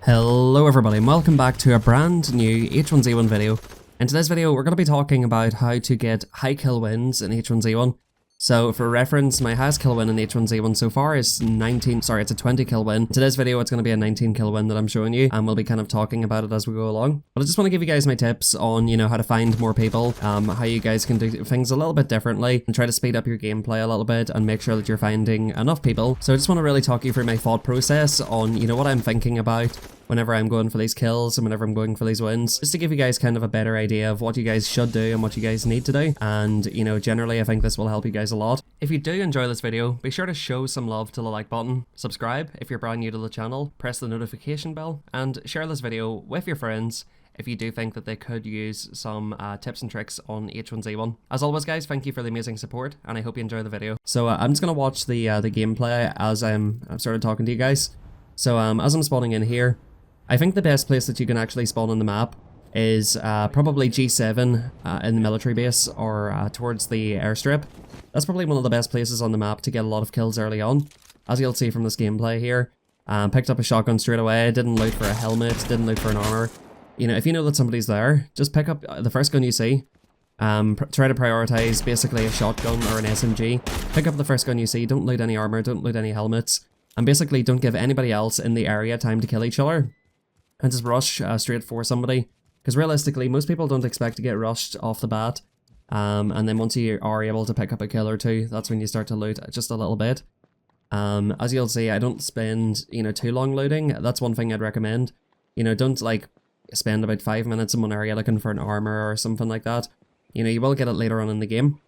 Hello everybody and welcome back to a brand new H1Z1 video. In today's video we're going to be talking about how to get high kill wins in H1Z1. So for reference, my highest kill win in H1Z1 so far is it's a 20 kill win. In today's video it's going to be a 19 kill win that I'm showing you, and we'll be kind of talking about it as we go along. But I just want to give you guys my tips on, how to find more people, how you guys can do things a little bit differently and try to speed up your gameplay a little bit and make sure that you're finding enough people. So I just want to really talk you through my thought process on, what I'm thinking about whenever I'm going for these kills and whenever I'm going for these wins, just to give you guys kind of a better idea of what you guys should do and what you guys need to do. And, generally I think this will help you guys a lot. If you do enjoy this video, be sure to show some love to the like button, subscribe if you're brand new to the channel, press the notification bell, and share this video with your friends if you do think that they could use some tips and tricks on H1Z1. As always guys, thank you for the amazing support and I hope you enjoy the video. So I'm just going to watch the gameplay as I'm sort of talking to you guys. So as I'm spawning in here, I think the best place that you can actually spawn on the map is probably G7 in the military base or towards the airstrip. That's probably one of the best places on the map to get a lot of kills early on. As you'll see from this gameplay here, picked up a shotgun straight away, didn't loot for a helmet, didn't loot for an armor. If you know that somebody's there, just pick up the first gun you see. Try to prioritize basically a shotgun or an SMG. Pick up the first gun you see, don't loot any armor, don't loot any helmets, and basically don't give anybody else in the area time to kill each other. And just rush straight for somebody, because realistically most people don't expect to get rushed off the bat, and then once you are able to pick up a kill or two, that's when you start to loot just a little bit. As you'll see, I don't spend too long looting. That's one thing I'd recommend. Don't like spend about 5 minutes in one area looking for an armor or something like that. You will get it later on in the game,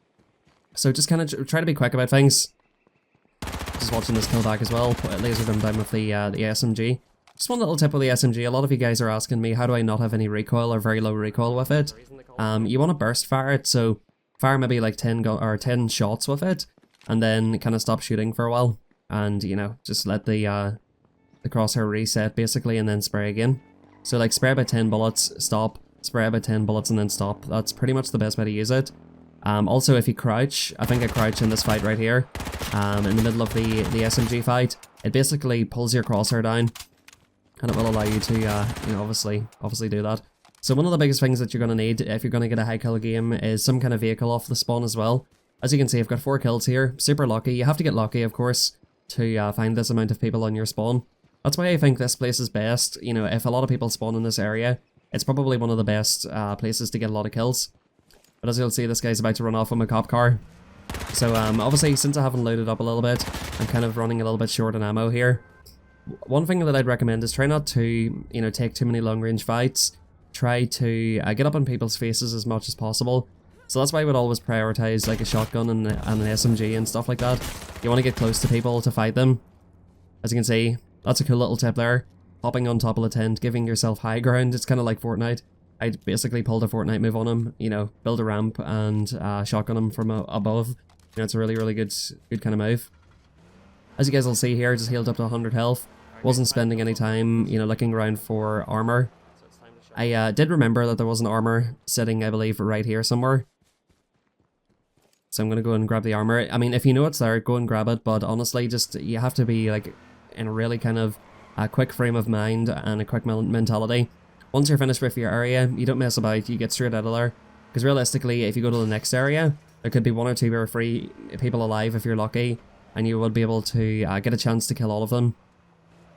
so just kind of try to be quick about things. Just watching this kill back as well, lasered him down with the SMG. Just one little tip with the SMG, a lot of you guys are asking me how do I not have any recoil or very low recoil with it. You want to burst fire it, so fire maybe like 10 shots with it, and then kind of stop shooting for a while, and just let the crosshair reset basically, and then spray again. So like spray about 10 bullets, stop, spray about 10 bullets and then stop. That's pretty much the best way to use it. Also if you crouch, I think I crouch in this fight right here, in the middle of the SMG fight, it basically pulls your crosshair down. And it will allow you to, obviously do that. So one of the biggest things that you're going to need if you're going to get a high kill game is some kind of vehicle off the spawn as well. As you can see, I've got 4 kills here. Super lucky. You have to get lucky, of course, to find this amount of people on your spawn. That's why I think this place is best. If a lot of people spawn in this area, it's probably one of the best places to get a lot of kills. But as you'll see, this guy's about to run off with my cop car. So obviously, since I haven't loaded up a little bit, I'm kind of running a little bit short on ammo here. One thing that I'd recommend is try not to, take too many long-range fights. Try to get up on people's faces as much as possible. So that's why I would always prioritize like a shotgun and an SMG and stuff like that. You want to get close to people to fight them. As you can see, that's a cool little tip there. Hopping on top of the tent, giving yourself high ground. It's kind of like Fortnite. I basically pulled a Fortnite move on him, build a ramp and shotgun him from above. It's a really good kind of move. As you guys will see here, just healed up to 100 health. Wasn't spending any time, looking around for armor. I did remember that there was an armor sitting, I believe, right here somewhere. So I'm going to go and grab the armor. I mean, if you know it's there, go and grab it. But honestly, you have to be like in a really kind of quick frame of mind and a quick mentality. Once you're finished with your area, you don't mess about, you get straight out of there. Because realistically, if you go to the next area, there could be 1 or 2 or 3 people alive if you're lucky. And you would be able to get a chance to kill all of them.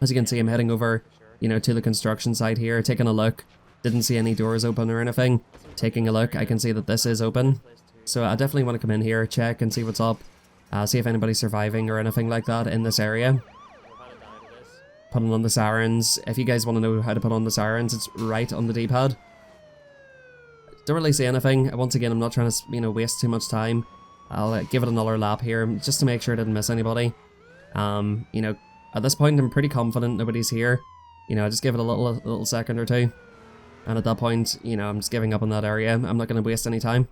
As you can see, I'm heading over, to the construction site here, taking a look. Didn't see any doors open or anything. Taking a look, I can see that this is open. So I definitely want to come in here, check and see what's up. See if anybody's surviving or anything like that in this area. Putting on the Sirens. If you guys want to know how to put on the Sirens, it's right on the D-pad. Don't really see anything. Once again, I'm not trying to, waste too much time. I'll give it another lap here, just to make sure I didn't miss anybody. At this point I'm pretty confident nobody's here. Just give it a little second or two. And at that point, I'm just giving up on that area. I'm not going to waste any time.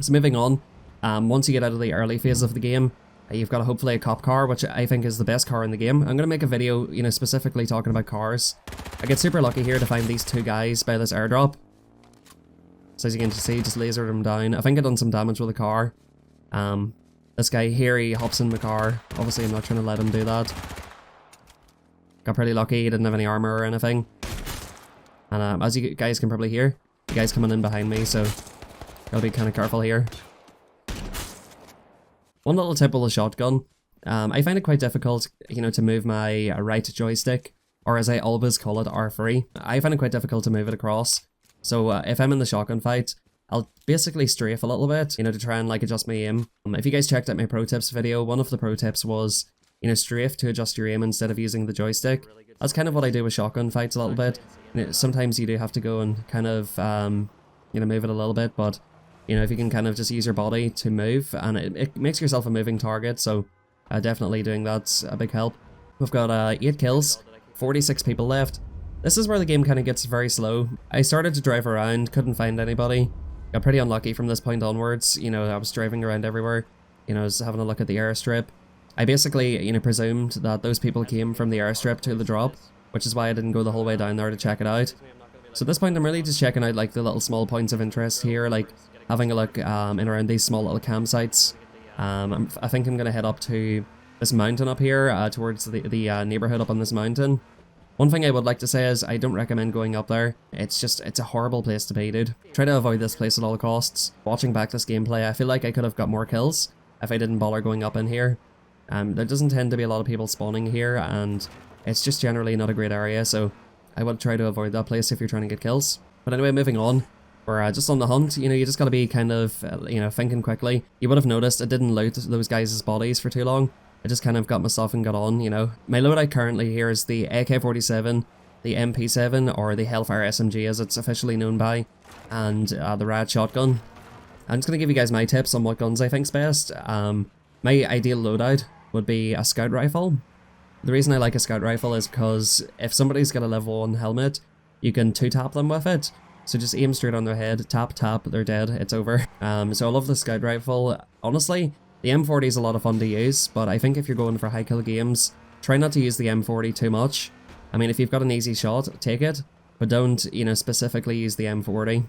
So moving on, once you get out of the early phase of the game, you've got hopefully a cop car, which I think is the best car in the game. I'm going to make a video, specifically talking about cars. I get super lucky here to find these 2 guys by this airdrop. So as you can see, just lasered them down. I think I done some damage with the car. This guy here, he hops in the car. Obviously I'm not trying to let him do that. Got pretty lucky, he didn't have any armor or anything. And as you guys can probably hear, the guy's coming in behind me, so gotta be kind of careful here. One little tip with a shotgun, I find it quite difficult, you know, to move my right joystick, or as I always call it, R3. I find it quite difficult to move it across. So if I'm in the shotgun fight, I'll basically strafe a little bit, you know, to try and like adjust my aim. If you guys checked out my pro tips video, one of the pro tips was, you know, strafe to adjust your aim instead of using the joystick. That's kind of what I do with shotgun fights a little bit. You know, sometimes you do have to go and kind of, you know, move it a little bit, but, you know, if you can kind of just use your body to move, and it makes yourself a moving target, so definitely doing that's a big help. We've got 8 kills, 46 people left. This is where the game kind of gets very slow. I started to drive around, couldn't find anybody. Got pretty unlucky from this point onwards. You know, I was driving around everywhere. You know, I was having a look at the airstrip. I basically, you know, presumed that those people came from the airstrip to the drop, which is why I didn't go the whole way down there to check it out. So at this point, I'm really just checking out like the little small points of interest here, like having a look in around these small little campsites. I think I'm gonna head up to this mountain up here, towards the neighborhood up on this mountain. One thing I would like to say is I don't recommend going up there. It's a horrible place to be, dude. Try to avoid this place at all costs. Watching back this gameplay, I feel like I could have got more kills if I didn't bother going up in here. There doesn't tend to be a lot of people spawning here, and it's just generally not a great area, so I would try to avoid that place if you're trying to get kills. But anyway, moving on. We're just on the hunt. You know, you just gotta be kind of, you know, thinking quickly. You would have noticed I didn't loot those guys' bodies for too long. I just kind of got myself and got on, you know. My loadout currently here is the AK-47, the MP7, or the Hellfire SMG as it's officially known by, and the Rad shotgun. I'm just going to give you guys my tips on what guns I think's best. My ideal loadout would be a scout rifle. The reason I like a scout rifle is because if somebody's got a level 1 helmet, you can 2-tap them with it. So just aim straight on their head, tap, tap, they're dead, it's over. So I love the scout rifle. Honestly, the M40 is a lot of fun to use, but I think if you're going for high kill games, try not to use the M40 too much. I mean, if you've got an easy shot, take it, but don't, you know, specifically use the M40.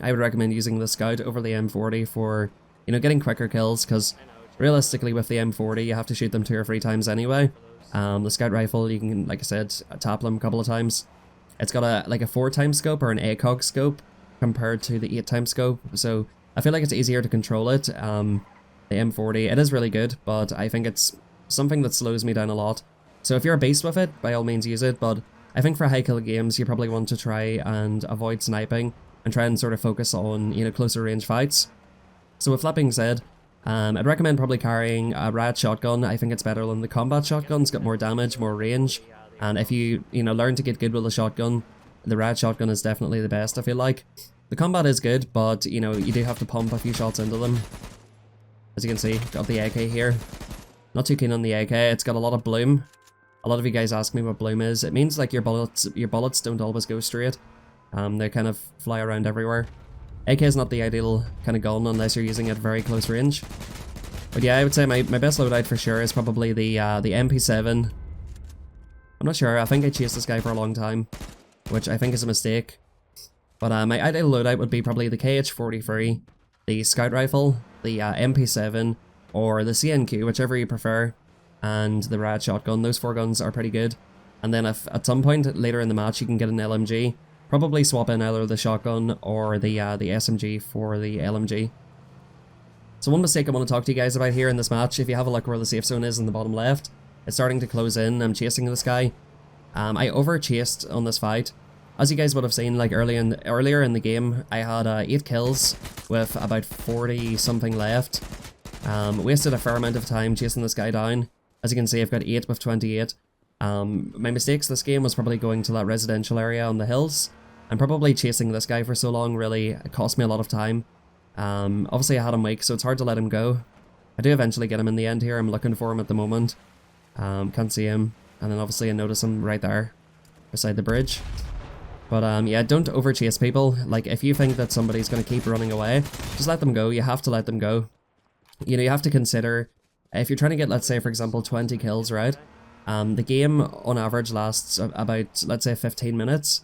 I would recommend using the Scout over the M40 for, you know, getting quicker kills, because realistically with the M40 you have to shoot them 2 or 3 times anyway. The Scout rifle, you can, like I said, tap them a couple of times. It's got a 4-time scope or an ACOG scope compared to the 8-time scope, so I feel like it's easier to control it. The M40, it is really good, but I think it's something that slows me down a lot. So if you're a beast with it, by all means use it, but I think for high kill games you probably want to try and avoid sniping and try and sort of focus on, you know, closer range fights. So with that being said, I'd recommend probably carrying a Rad shotgun. I think it's better than the combat shotgun. It's got more damage, more range, and if you know, learn to get good with a shotgun, the Rad shotgun is definitely the best, I feel like. The combat is good, but, you know, you do have to pump a few shots into them. As you can see, got the AK here. Not too keen on the AK, it's got a lot of bloom. A lot of you guys ask me what bloom is. It means like your bullets don't always go straight. They kind of fly around everywhere. AK is not the ideal kind of gun unless you're using it at very close range. But yeah, I would say my best loadout for sure is probably the MP7. I'm not sure, I think I chased this guy for a long time, which I think is a mistake. But my ideal loadout would be probably the KH-43, the Scout Rifle, the MP7, or the CNQ, whichever you prefer, and the Rad Shotgun. Those 4 guns are pretty good. And then if at some point later in the match you can get an LMG, probably swap in either the shotgun or the SMG for the LMG. So one mistake I want to talk to you guys about here in this match, if you have a look where the safe zone is in the bottom left, it's starting to close in. I'm chasing this guy. I over-chased on this fight. As you guys would have seen, like earlier in the game, I had 8 kills with about 40 something left. Wasted a fair amount of time chasing this guy down. As you can see, I've got 8 with 28. My mistakes this game was probably going to that residential area on the hills, and probably chasing this guy for so long really cost me a lot of time. Obviously I had him weak, so it's hard to let him go. I do eventually get him in the end here. I'm looking for him at the moment. Can't see him, and then obviously I notice him right there beside the bridge. But yeah, don't over chase people. Like, if you think that somebody's going to keep running away, just let them go. You have to let them go. You know, you have to consider, if you're trying to get, let's say for example 20 kills, right? The game on average lasts about, let's say, 15 minutes.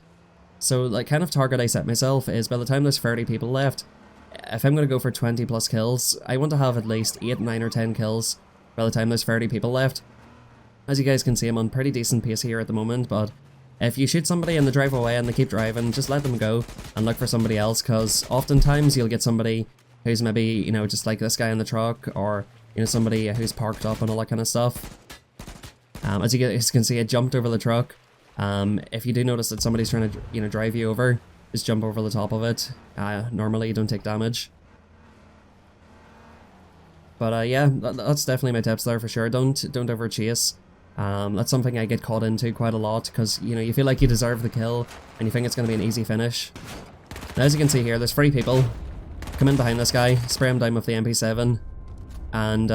So the kind of target I set myself is by the time there's 30 people left, if I'm going to go for 20 plus kills, I want to have at least 8, 9 or 10 kills by the time there's 30 people left. As you guys can see, I'm on pretty decent pace here at the moment, but if you shoot somebody and they drive away and they keep driving, just let them go and look for somebody else, because oftentimes you'll get somebody who's maybe, you know, just like this guy in the truck, or, you know, somebody who's parked up and all that kind of stuff. As you guys can see, it jumped over the truck. If you do notice that somebody's trying to, you know, drive you over, just jump over the top of it. Normally you don't take damage. But yeah, that's definitely my tips there for sure. Don't over chase. That's something I get caught into quite a lot, because, you know, you feel like you deserve the kill and you think it's going to be an easy finish. Now, as you can see here, there's 3 people. Come in behind this guy, spray him down with the MP7, and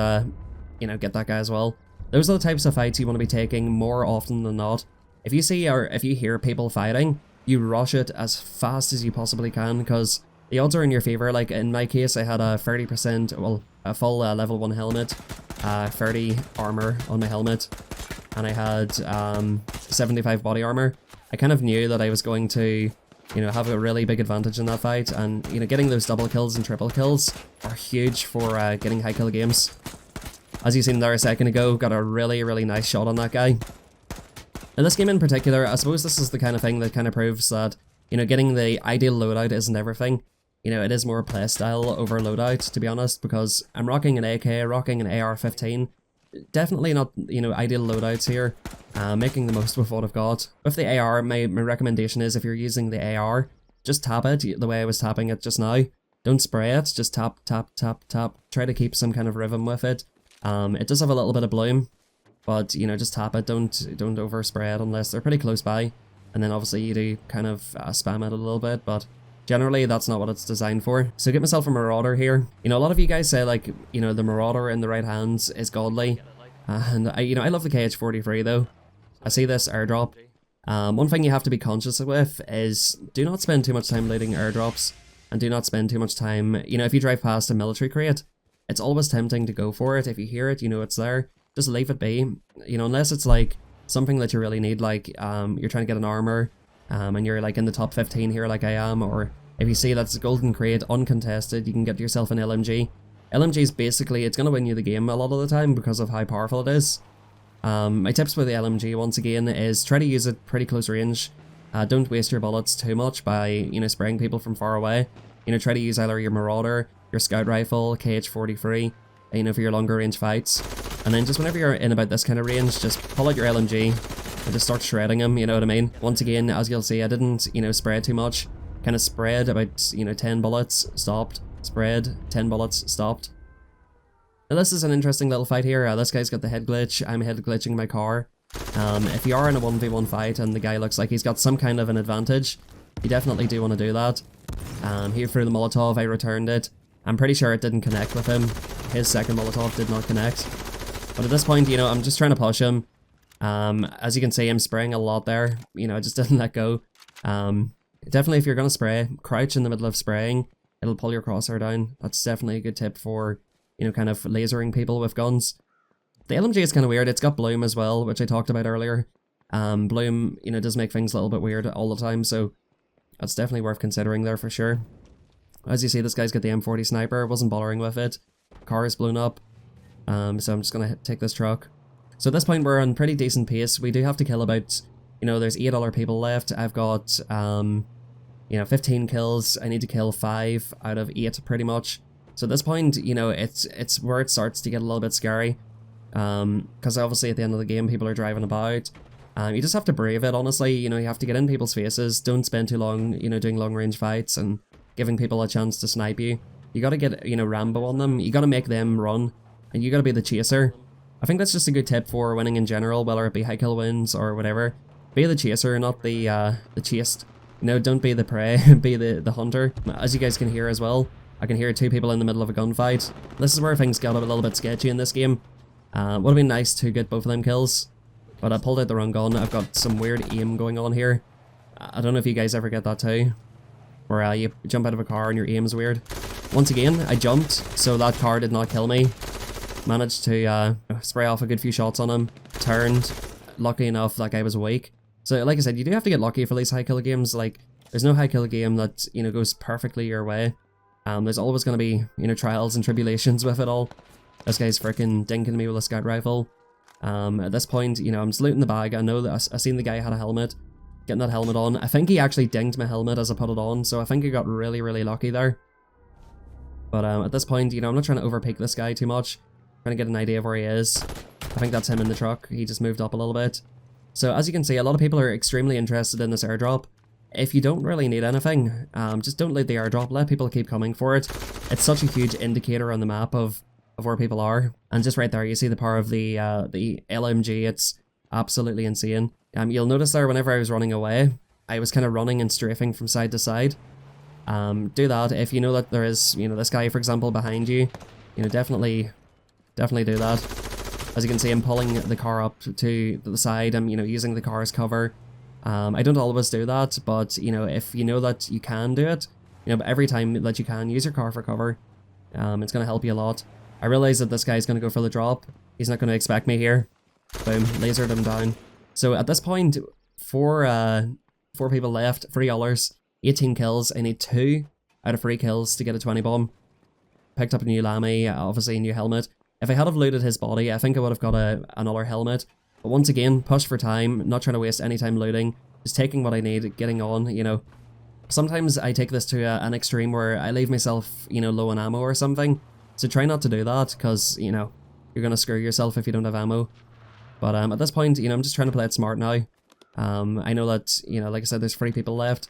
you know, get that guy as well. Those are the types of fights you want to be taking more often than not. If you see or if you hear people fighting, you rush it as fast as you possibly can, because the odds are in your favor. Like in my case, I had a 30%, well, a full level 1 helmet, 30 armor on my helmet, and I had 75 body armor. I kind of knew that I was going to, you know, have a really big advantage in that fight, and, you know, getting those double kills and triple kills are huge for getting high kill games. As you seen there a second ago, got a really nice shot on that guy. In this game in particular, I suppose this is the kind of thing that kind of proves that, you know, getting the ideal loadout isn't everything. You know, it is more playstyle over loadout, to be honest, because I'm rocking an AK, rocking an AR-15. Definitely not, you know, ideal loadouts here. Making the most with what I've got. With the AR, my recommendation is, if you're using the AR, just tap it the way I was tapping it just now. Don't spray it, just tap, tap, tap, tap. Try to keep some kind of rhythm with it. It does have a little bit of bloom, but, you know, just tap it, don't overspray it unless they're pretty close by. And then obviously you do kind of spam it a little bit, but generally that's not what it's designed for. So get myself a Marauder here. You know, a lot of you guys say, like, you know, the Marauder in the right hands is godly. And I love the KH-43 though. I see this airdrop. One thing you have to be conscious with is, do not spend too much time looting airdrops, and do not spend too much time, you know, if you drive past a military crate, it's always tempting to go for it. If you hear it, you know it's there, just leave it be. You know, unless it's like something that you really need, like you're trying to get an armor, and you're like in the top 15 here like I am, or if you see that's a golden crate, uncontested, you can get yourself an LMG. LMG is basically, it's going to win you the game a lot of the time because of how powerful it is. My tips with the LMG, once again, is try to use it pretty close range. Don't waste your bullets too much by, you know, spraying people from far away. You know, try to use either your Marauder, your Scout Rifle, KH-43, you know, for your longer range fights. And then just whenever you're in about this kind of range, just pull out your LMG and just start shredding them, you know what I mean? Once again, as you'll see, I didn't, you know, spray too much. Kind of spread about, you know, 10 bullets, stopped, spread, 10 bullets, stopped. Now this is an interesting little fight here. This guy's got the head glitch, I'm head glitching my car. If you are in a 1v1 fight and the guy looks like he's got some kind of an advantage, you definitely do want to do that. He threw the Molotov, I returned it. I'm pretty sure it didn't connect with him. His second Molotov did not connect. But at this point, you know, I'm just trying to push him. As you can see, I'm spraying a lot there. You know, I just didn't let go. Definitely, if you're going to spray, crouch in the middle of spraying. It'll pull your crosshair down. That's definitely a good tip for, you know, kind of lasering people with guns. The LMG is kind of weird. It's got bloom as well, which I talked about earlier. Bloom, you know, does make things a little bit weird all the time, so that's definitely worth considering there for sure. As you see, this guy's got the M40 sniper. Wasn't bothering with it. Car is blown up. So I'm just going to take this truck. So at this point, we're on pretty decent pace. We do have to kill about, you know, there's 8 other people left. I've got, you know, 15 kills. I need to kill 5 out of 8 pretty much. So at this point, you know, it's where it starts to get a little bit scary. Because obviously at the end of the game, people are driving about. You just have to brave it, honestly. You know, you have to get in people's faces. Don't spend too long, you know, doing long range fights and giving people a chance to snipe you. You gotta get, you know, Rambo on them. You gotta make them run. And you gotta be the chaser. I think that's just a good tip for winning in general, whether it be high kill wins or whatever. Be the chaser, not the chased. You know, don't be the prey, be the hunter. As you guys can hear as well, I can hear 2 people in the middle of a gunfight. This is where things got a little bit sketchy in this game. Would have been nice to get both of them kills, but I pulled out the wrong gun. I've got some weird aim going on here. I don't know if you guys ever get that too, where you jump out of a car and your aim's weird. Once again, I jumped, so that car did not kill me. Managed to spray off a good few shots on him, turned. Lucky enough, that guy was awake. So like I said, you do have to get lucky for these high kill games. Like, there's no high kill game that, you know, goes perfectly your way. There's always going to be, you know, trials and tribulations with it all. This guy's freaking dinking me with a scout rifle. At this point, you know, I'm just looting the bag. I know that I seen the guy had a helmet. Getting that helmet on. I think he actually dinged my helmet as I put it on, so I think he got really, really lucky there. But at this point, you know, I'm not trying to overpeak this guy too much. I'm trying to get an idea of where he is. I think that's him in the truck. He just moved up a little bit. So as you can see, a lot of people are extremely interested in this airdrop. If you don't really need anything, just don't loot the airdrop. Let people keep coming for it. It's such a huge indicator on the map of where people are. And just right there, you see the power of the LMG. It's absolutely insane. You'll notice there, whenever I was running away, I was kind of running and strafing from side to side. Do that if you know that there is, you know, this guy, for example, behind you. You know, definitely do that. As you can see, I'm pulling the car up to the side. I'm, you know, using the car as cover. I don't always do that, but, you know, if you know that you can do it, you know, but every time that you can, use your car for cover. It's going to help you a lot. I realize that this guy's going to go for the drop. He's not going to expect me here. Boom, lasered him down. So at this point, four people left, $3, 18 kills. I need 2 out of 3 kills to get a 20 bomb. Picked up a new Lammy, obviously a new helmet. If I had have looted his body, I think I would have got another helmet. But once again, push for time, not trying to waste any time looting. Just taking what I need, getting on, you know. Sometimes I take this to an extreme where I leave myself, you know, low on ammo or something. So try not to do that, because, you know, you're going to screw yourself if you don't have ammo. But at this point, you know, I'm just trying to play it smart now. I know that, you know, like I said, there's 3 people left.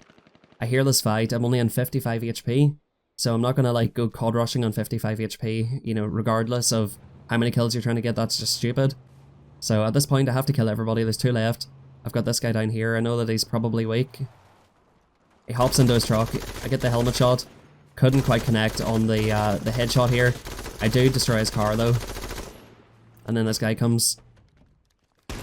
I hear this fight, I'm only on 55 HP. So I'm not going to like go COD rushing on 55 HP, you know, regardless of how many kills you're trying to get. That's just stupid. So at this point I have to kill everybody. There's 2 left. I've got this guy down here. I know that he's probably weak. He hops into his truck. I get the helmet shot. Couldn't quite connect on the headshot here. I do destroy his car though. And then this guy comes.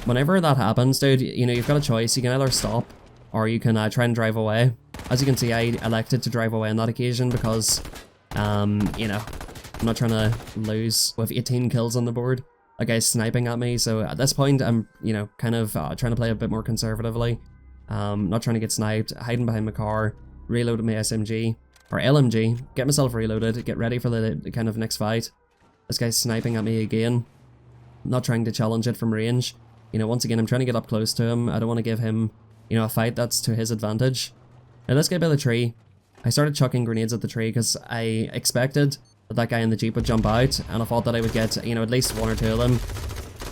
Whenever that happens, dude, you know, you've got a choice. You can either stop or you can try and drive away. As you can see, I elected to drive away on that occasion because, you know, I'm not trying to lose with 18 kills on the board. That guy's sniping at me, so at this point, I'm, you know, kind of trying to play a bit more conservatively. Not trying to get sniped, hiding behind my car, reloading my SMG, or LMG, get myself reloaded, get ready for the kind of next fight. This guy's sniping at me again. Not trying to challenge it from range. You know, once again, I'm trying to get up close to him. I don't want to give him, you know, a fight that's to his advantage. Now this guy by the tree, I started chucking grenades at the tree because I expected that guy in the Jeep would jump out, and I thought that I would get, you know, at least 1 or 2 of them.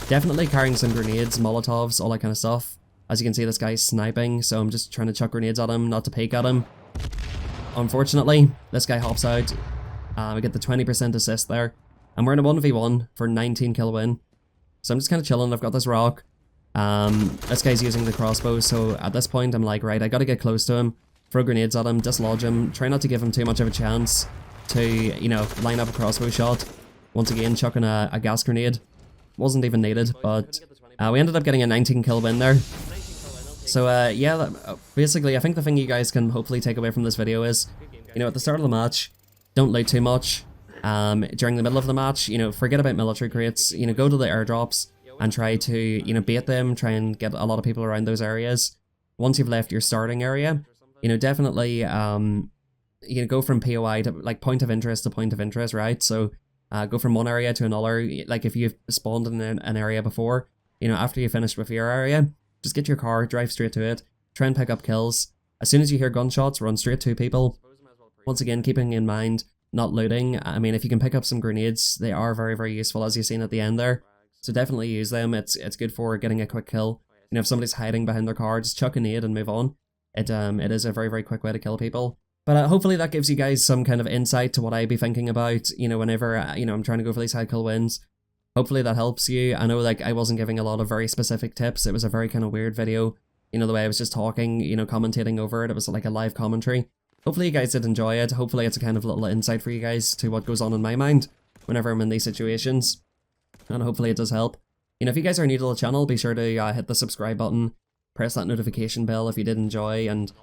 Definitely carrying some grenades, Molotovs, all that kind of stuff. As you can see, this guy's sniping, so I'm just trying to chuck grenades at him, not to peek at him. Unfortunately, this guy hops out. I get the 20% assist there. And we're in a 1v1 for 19 kill win. So I'm just kind of chilling. I've got this rock. This guy's using the crossbow, so at this point I'm like, right, I gotta get close to him. Throw grenades at him, dislodge him, try not to give him too much of a chance to, you know, line up a crossbow shot. Once again, chucking a gas grenade. Wasn't even needed, but we ended up getting a 19 kill win there. So yeah, basically I think the thing you guys can hopefully take away from this video is, you know, at the start of the match, don't loot too much. During the middle of the match, you know, forget about military crates, you know, go to the airdrops and try to, you know, bait them, try and get a lot of people around those areas. Once you've left your starting area, you know, definitely, you know, go from POI to, like, point of interest to point of interest, right? So, go from one area to another. Like, if you've spawned in an area before, you know, after you finish with your area, just get your car, drive straight to it, try and pick up kills. As soon as you hear gunshots, run straight to people. Once again, keeping in mind, not looting. I mean, if you can pick up some grenades, they are very, very useful, as you've seen at the end there. So definitely use them. It's good for getting a quick kill. You know, if somebody's hiding behind their car, just chuck a nade and move on. It is a very, very quick way to kill people. But hopefully that gives you guys some kind of insight to what I'd be thinking about, you know, whenever, you know, I'm trying to go for these high kill wins. Hopefully that helps you. I know, like, I wasn't giving a lot of very specific tips. It was a very kind of weird video. You know, the way I was just talking, you know, commentating over it. It was like a live commentary. Hopefully you guys did enjoy it. Hopefully it's a kind of little insight for you guys to what goes on in my mind whenever I'm in these situations. And hopefully it does help. You know, if you guys are new to the channel, be sure to hit the subscribe button. Press that notification bell if you did enjoy, and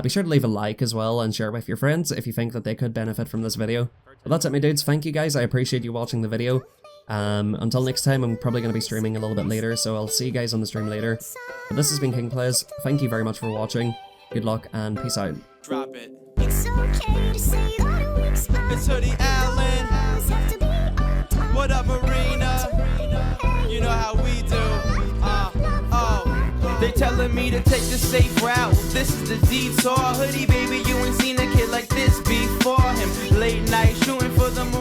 be sure to leave a like as well and share with your friends if you think that they could benefit from this video. But that's it, my dudes. Thank you guys. I appreciate you watching the video. Until next time, I'm probably going to be streaming a little bit later, so I'll see you guys on the stream later. But this has been King Plays. Thank you very much for watching. Good luck and peace out. Drop it. It's okay to say that we expect. It's Hoodie Allen. What up, Marina? You know how we do. They telling me to take the safe route. This is the detour. Hoodie baby, you ain't seen a kid like this before him. Late night shooting for the moon.